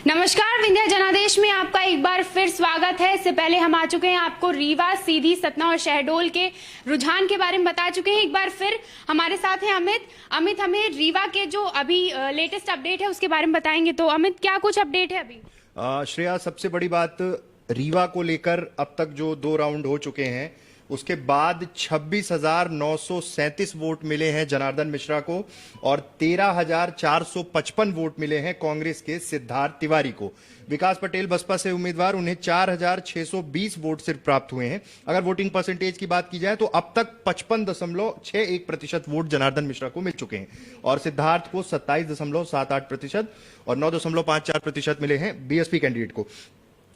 नमस्कार, विंध्या जनादेश में आपका एक बार फिर स्वागत है। इससे पहले हम आ चुके हैं, आपको रीवा, सीधी, सतना और शहडोल के रुझान के बारे में बता चुके हैं। एक बार फिर हमारे साथ हैं अमित हमें रीवा के जो अभी लेटेस्ट अपडेट है उसके बारे में बताएंगे। तो अमित, क्या कुछ अपडेट है अभी? श्रेया, सबसे बड़ी बात रीवा को लेकर अब तक जो 2 राउंड हो चुके हैं उसके बाद 26,937 वोट मिले हैं जनार्दन मिश्रा को और 13,455 वोट मिले हैं कांग्रेस के सिद्धार्थ तिवारी को। विकास पटेल बसपा से उम्मीदवार, उन्हें 4,620 वोट सिर्फ प्राप्त हुए हैं। अगर वोटिंग परसेंटेज की बात की जाए तो अब तक 55.61% वोट जनार्दन मिश्रा को मिल चुके हैं और सिद्धार्थ को 27.78% और 9.54% मिले हैं बीएसपी कैंडिडेट को।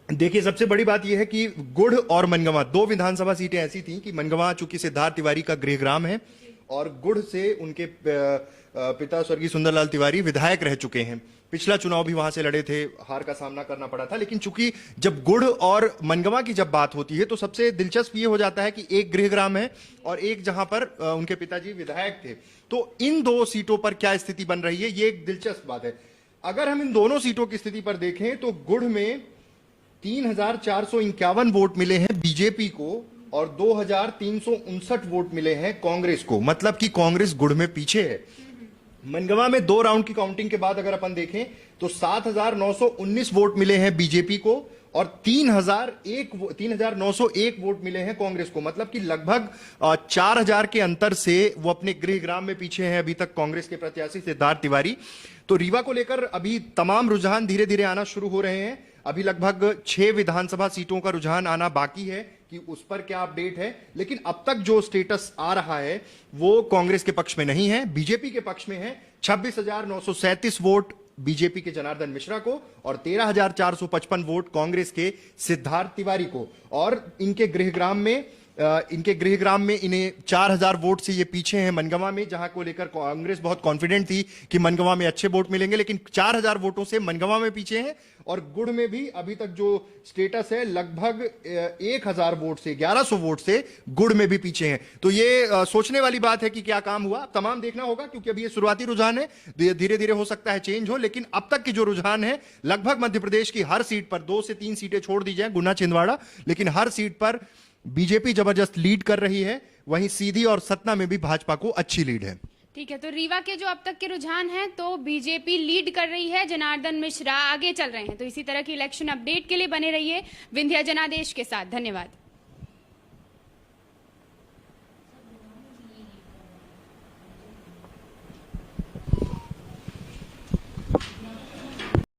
देखिए, सबसे बड़ी बात यह है कि गुढ़ और मनगवा 2 विधानसभा सीटें ऐसी थीं कि मनगवा चूंकि सिद्धार्थ तिवारी का गृहग्राम है और गुढ़ से उनके पिता स्वर्गीय सुंदरलाल तिवारी विधायक रह चुके हैं। पिछला चुनाव भी वहां से लड़े थे, हार का सामना करना पड़ा था। लेकिन चूंकि जब गुढ़ और मनगवा की जब बात होती है तो सबसे दिलचस्प ये हो जाता है कि एक गृहग्राम है और एक जहां पर उनके पिताजी विधायक थे। तो इन 2 सीटों पर क्या स्थिति बन रही है, ये एक दिलचस्प बात है। अगर हम इन दोनों सीटों की स्थिति पर देखें तो गुढ़ में 3,451 वोट मिले हैं बीजेपी को और 2,359 वोट मिले हैं कांग्रेस को। मतलब कि कांग्रेस गुढ़ में पीछे है। मनगवा में 2 राउंड की काउंटिंग के बाद अगर अपन देखें तो 7,919 वोट मिले हैं बीजेपी को और 3,901 वोट मिले हैं कांग्रेस को। मतलब कि लगभग 4,000 के अंतर से वो अपने गृहग्राम में पीछे हैं अभी तक कांग्रेस के प्रत्याशी सिद्धार्थ तिवारी। तो रीवा को लेकर अभी तमाम रुझान धीरे धीरे आना शुरू हो रहे हैं। अभी लगभग 6 विधानसभा सीटों का रुझान आना बाकी है कि उस पर क्या अपडेट है। लेकिन अब तक जो स्टेटस आ रहा है वो कांग्रेस के पक्ष में नहीं है, बीजेपी के पक्ष में है। 26,937 वोट बीजेपी के जनार्दन मिश्रा को और 13,455 वोट कांग्रेस के सिद्धार्थ तिवारी को। और इनके गृहग्राम में इन्हें 4,000 वोट से ये पीछे हैं मनगवा में, जहां को लेकर कांग्रेस बहुत कॉन्फिडेंट थी कि मनगवा में अच्छे वोट मिलेंगे। लेकिन 4,000 वोटों से मनगवा में पीछे हैं और गुढ़ में भी अभी तक जो स्टेटस है लगभग 1,000 वोट से 1,100 वोट से गुढ़ में भी पीछे हैं। तो ये सोचने वाली बात है कि क्या काम हुआ, तमाम देखना होगा, क्योंकि अभी ये शुरुआती रुझान है, धीरे धीरे हो सकता है चेंज हो। लेकिन अब तक की जो रुझान है लगभग मध्य प्रदेश की हर सीट पर 2 से 3 सीटें छोड़ दी जाए गुना छिंदवाड़ा, लेकिन हर सीट पर बीजेपी जबरदस्त लीड कर रही है। वहीं सीधी और सतना में भी भाजपा को अच्छी लीड है। ठीक है, तो रीवा के जो अब तक के रुझान हैं तो बीजेपी लीड कर रही है, जनार्दन मिश्रा आगे चल रहे हैं। तो इसी तरह की इलेक्शन अपडेट के लिए बने रहिए विंध्या जनादेश के साथ। धन्यवाद।